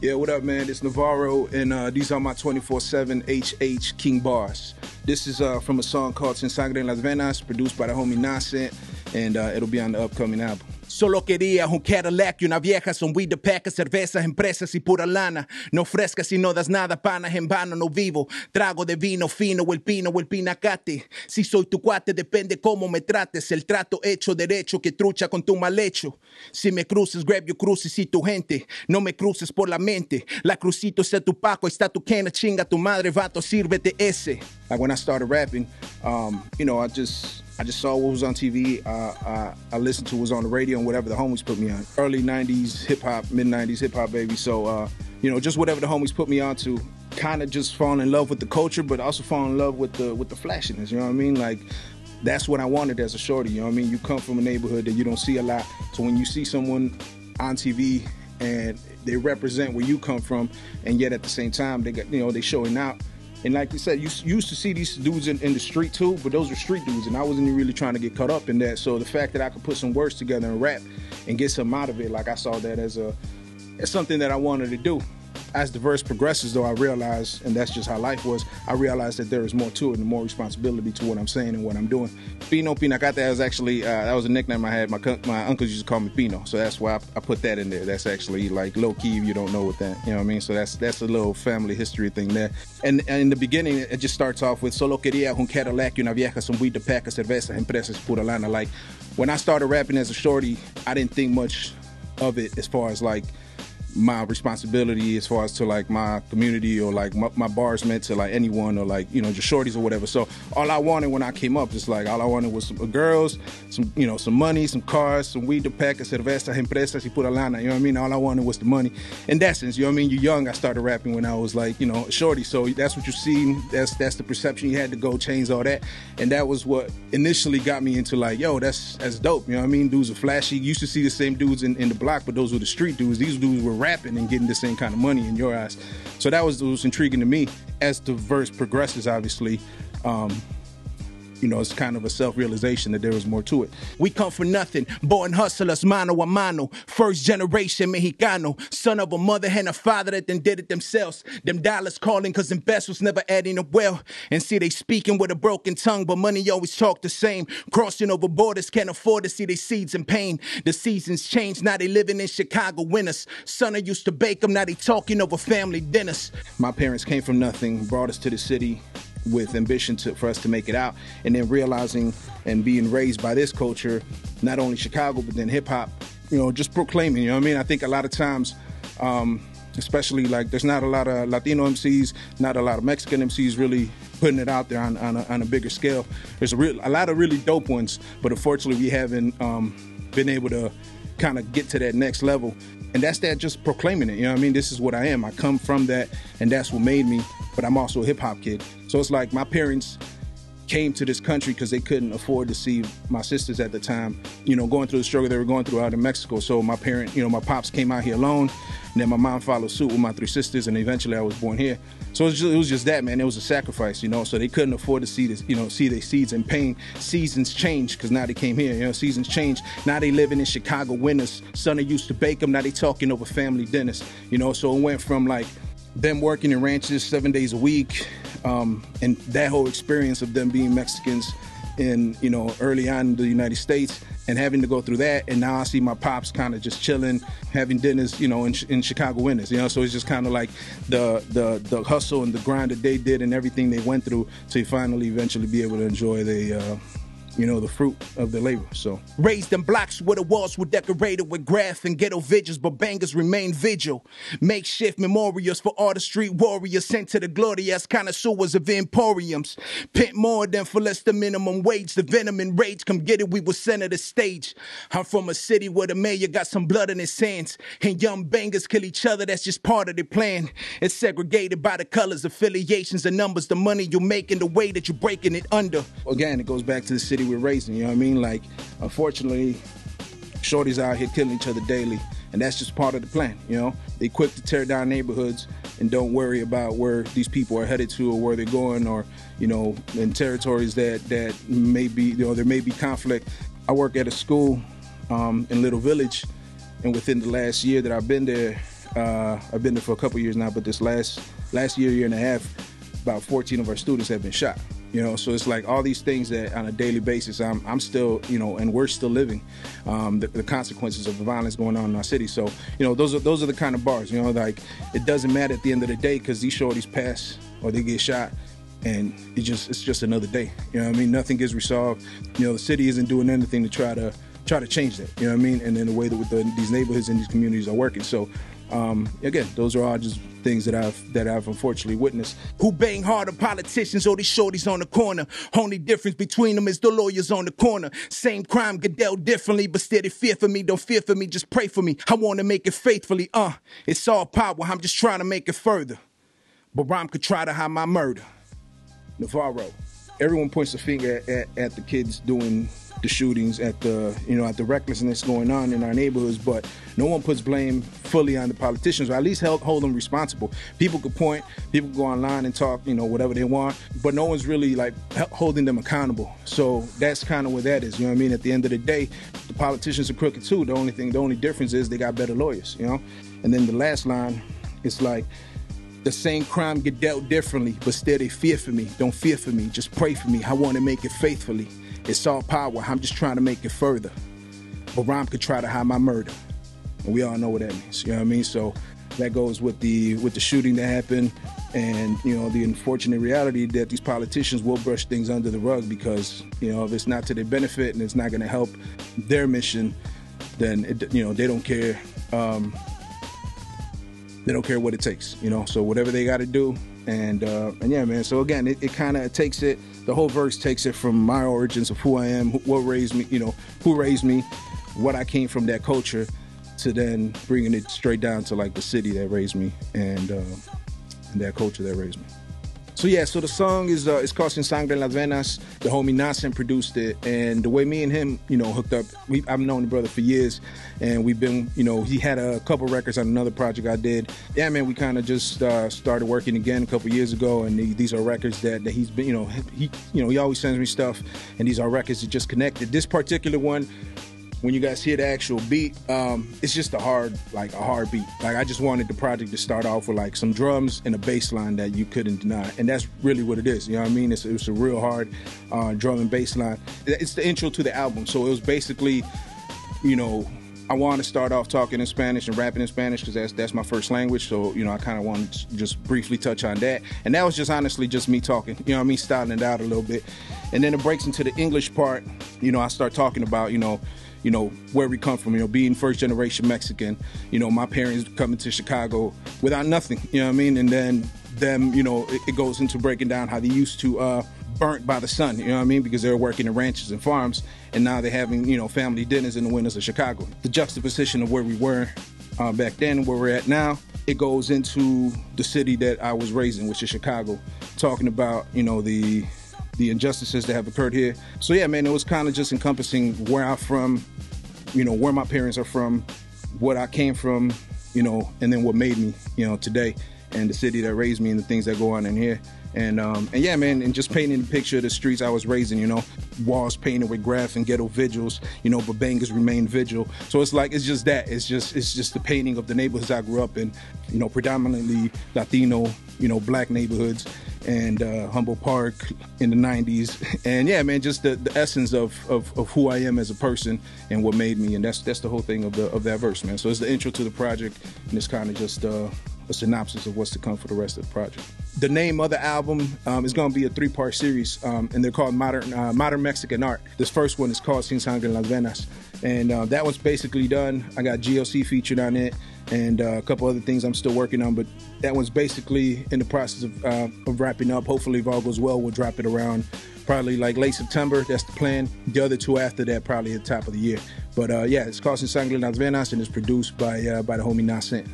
Yeah, what up, man? It's Navarro, and these are my 24/7 HH King bars. This is from a song called Sangre En Las Venas, produced by the homie Nonsense, and it'll be on the upcoming album. Solo quería un Cadillac y una vieja, son weed de paca, cervezas, empresas y pura lana. No frescas y no das nada, panas en vano, no vivo. Trago de vino fino, o el pinacate. Si soy tu cuate, depende cómo me trates. El trato hecho derecho que trucha con tu mal hecho. Si me cruces, grab your cruces y tu gente. No me cruces por la mente. La crucito sea tu paco, está tu cana, chinga tu madre, vato, sírvete ese. Like when I started rapping, you know, I just saw what was on TV. I listened to what was on the radio and whatever the homies put me on. Early 90s hip-hop, mid-90s hip-hop, baby. So, you know, just whatever the homies put me on to, kind of just fall in love with the culture, but also fall in love with the flashiness, you know what I mean? Like, that's what I wanted as a shorty, you know what I mean? You come from a neighborhood that you don't see a lot. So when you see someone on TV and they represent where you come from, and yet at the same time, they got, you know, they showing out. And like you said, you used to see these dudes in the street too, but those were street dudes, and I wasn't really trying to get caught up in that. So the fact that I could put some words together and rap and get something out of it, like I saw that as something that I wanted to do. As the verse progresses, though, I realized, and that's just how life was, I realized that there is more to it and more responsibility to what I'm saying and what I'm doing. Pino Pinacate was actually, that was a nickname I had. My uncles used to call me Pino, so that's why I put that in there. That's actually like low-key if you don't know what that, you know what I mean? So that's a little family history thing there. And in the beginning, it just starts off with, Solo quería un Cadillac y una vieja, son weed de paca, cervezas, empresas, pura lana. Like, when I started rapping as a shorty, I didn't think much of it as far as like, my responsibility as far as to like my community or like my bars meant to like anyone or like, you know, just shorties or whatever. So all I wanted when I came up, just like all I wanted was some girls, some, you know, some money, some cars, some weed to pack, cervezas, empresas y pura lana, you know what I mean? All I wanted was the money. In that sense, you know what I mean? You're young. I started rapping when I was like, you know, a shorty. So that's what you see. That's the perception. You had to go change all that. And that was what initially got me into like, yo, that's dope. You know what I mean? Dudes are flashy. You used to see the same dudes in the block, but those were the street dudes. These dudes were rapping and getting the same kind of money in your eyes. So that was intriguing to me. As the verse progresses, obviously, you know, it's kind of a self-realization that there was more to it. We come for nothing, born hustlers, mano a mano, first generation Mexicano, son of a mother and a father that then did it themselves. Them dollars calling cause them pesos never adding up well. And see they speaking with a broken tongue, but money always talk the same. Crossing over borders, can't afford to see their seeds in pain. The seasons change, now they living in Chicago winters. Son, I used to bake them, now they talking over family dinners. My parents came from nothing, brought us to the city with ambition for us to make it out, and then realizing and being raised by this culture, not only Chicago, but then hip hop, you know, just proclaiming, you know what I mean? I think a lot of times, especially like there's not a lot of Latino MCs, not a lot of Mexican MCs really putting it out there on a bigger scale. There's a lot of really dope ones, but unfortunately we haven't been able to kind of get to that next level. And that's that just proclaiming it, you know what I mean? This is what I am. I come from that, and that's what made me, but I'm also a hip-hop kid. So it's like my parents came to this country because they couldn't afford to see my sisters at the time, you know, going through the struggle they were going through out in Mexico. So my parent, you know, my pops came out here alone, and then my mom followed suit with my 3 sisters, and eventually I was born here. So it was just that, man. It was a sacrifice, you know, so they couldn't afford to see this, you know, see their seeds in pain. Seasons change because now they came here, you know, seasons change. Now they living in Chicago winters. Son, they used to bake them, now they talking over family dinners, you know, so it went from like them working in ranches 7 days a week, and that whole experience of them being Mexicans in, you know, early on in the United States and having to go through that. And now I see my pops kind of just chilling, having dinners, you know, in Chicago winters, you know, so it's just kind of like the hustle and the grind that they did and everything they went through to finally eventually be able to enjoy the you know, the fruit of their labor. So raised in blocks where the walls were decorated with graph and ghetto vigils, but bangers remain vigil. Makeshift memorials for all the street warriors sent to the glorious connoisseurs of emporiums. Pent more than for less than minimum wage. The venom and rage, come get it, we will center the stage. I'm from a city where the mayor got some blood in his hands, and young bangers kill each other, that's just part of their plan. It's segregated by the colors, affiliations, the numbers, the money you make, and the way that you're breaking it under. Again, it goes back to the city we're raising, you know what I mean? Like, unfortunately, shorties out here killing each other daily, and that's just part of the plan, you know? They quick to tear down neighborhoods and don't worry about where these people are headed to or where they're going, or, you know, in territories that may be, you know, there may be conflict. I work at a school in Little Village, and within the last year that I've been there, I've been there for a couple years now, but this last year and a half, about 14 of our students have been shot. You know, so it's like all these things that on a daily basis, I'm still, you know, and we're still living the consequences of the violence going on in our city. So, you know, those are the kind of bars, you know, like it doesn't matter at the end of the day because these shorties pass or they get shot, and it's just another day. You know what I mean? Nothing gets resolved. You know, the city isn't doing anything to try to change that. You know what I mean? And then the way that these neighborhoods and these communities are working. So, again, those are all just things that I've unfortunately witnessed. Who bang harder, politicians or these shorties on the corner? Only difference between them is the lawyers on the corner. Same crime get dealt differently, but still they fear for me. Don't fear for me, just pray for me. I want to make it faithfully. It's all power. I'm just trying to make it further. But Rhyme could try to hide my murder. Navarro. Everyone points the finger at the kids doing the shootings, at the recklessness going on in our neighborhoods, but no one puts blame fully on the politicians, or at least hold them responsible. People could point, people could go online and talk, you know, whatever they want, but no one's really like holding them accountable. So that's kind of where that is, you know what I mean? At the end of the day, the politicians are crooked too. The only difference is they got better lawyers, you know? And then the last line, it's like, the same crime get dealt differently, but still they fear for me. Don't fear for me, just pray for me. I want to make it faithfully. It's all power, I'm just trying to make it further. But Rhyme could try to hide my murder. And we all know what that means, you know what I mean? So that goes with the shooting that happened, and, you know, the unfortunate reality that these politicians will brush things under the rug because, you know, if it's not to their benefit and it's not going to help their mission, then, they don't care. They don't care what it takes, you know, so whatever they got to do. And yeah, man, so again, it kind of takes it, the whole verse takes it from my origins of who I am, what raised me, you know, who raised me, what I came from, that culture, to then bringing it straight down to like the city that raised me and that culture that raised me. So yeah, so the song is it's called Sangre En Las Venas. The homie Nasen produced it, and the way me and him, you know, hooked up, I've known the brother for years, and we've been, you know, he had a couple records on another project I did. Yeah, man, we kind of just started working again a couple years ago, and these are records that he's been, you know, he always sends me stuff, and these are records that just connected. This particular one, when you guys hear the actual beat, it's just a hard beat. Like, I just wanted the project to start off with like some drums and a bass line that you couldn't deny. And that's really what it is, you know what I mean? It's a real hard drum and bass line. It's the intro to the album. So it was basically, you know, I want to start off talking in Spanish and rapping in Spanish because that's my first language. So, you know, I kind of wanted to just briefly touch on that. And that was just honestly just me talking, you know what I mean, styling it out a little bit. And then it breaks into the English part. You know, I start talking about, you know, where we come from, you know, being first generation Mexican, you know, my parents coming to Chicago without nothing, you know what I mean? And then them, you know, it goes into breaking down how they used to burnt by the sun, you know what I mean? Because they were working in ranches and farms, and now they're having, you know, family dinners in the winters of Chicago. The juxtaposition of where we were back then and where we're at now, it goes into the city that I was raised in, which is Chicago, talking about, you know, the injustices that have occurred here. So yeah, man, it was kind of just encompassing where I'm from, you know, where my parents are from, what I came from, you know, and then what made me, you know, today, and the city that raised me and the things that go on in here. And yeah, man, and just painting the picture of the streets I was raised in, you know, walls painted with graph and ghetto vigils, you know, but bangers remain vigil. So it's like, it's just that, it's just the painting of the neighborhoods I grew up in, you know, predominantly Latino, you know, black neighborhoods, and Humboldt Park in the 90s. And yeah, man, just the essence of who I am as a person and what made me. And that's the whole thing of that verse, man. So it's the intro to the project, and it's kind of just a synopsis of what's to come for the rest of the project. The name of the album is going to be a 3-part series, and they're called Modern Mexican Art. This first one is called Sangre En Las Venas, and that one's basically done. I got GLC featured on it, and a couple other things I'm still working on, but that one's basically in the process of wrapping up. Hopefully, if all goes well, we'll drop it around probably like late September. That's the plan. The other two after that, probably at the top of the year. But yeah, it's called Sangre En Las Venas, and it's produced by the homie Nasen.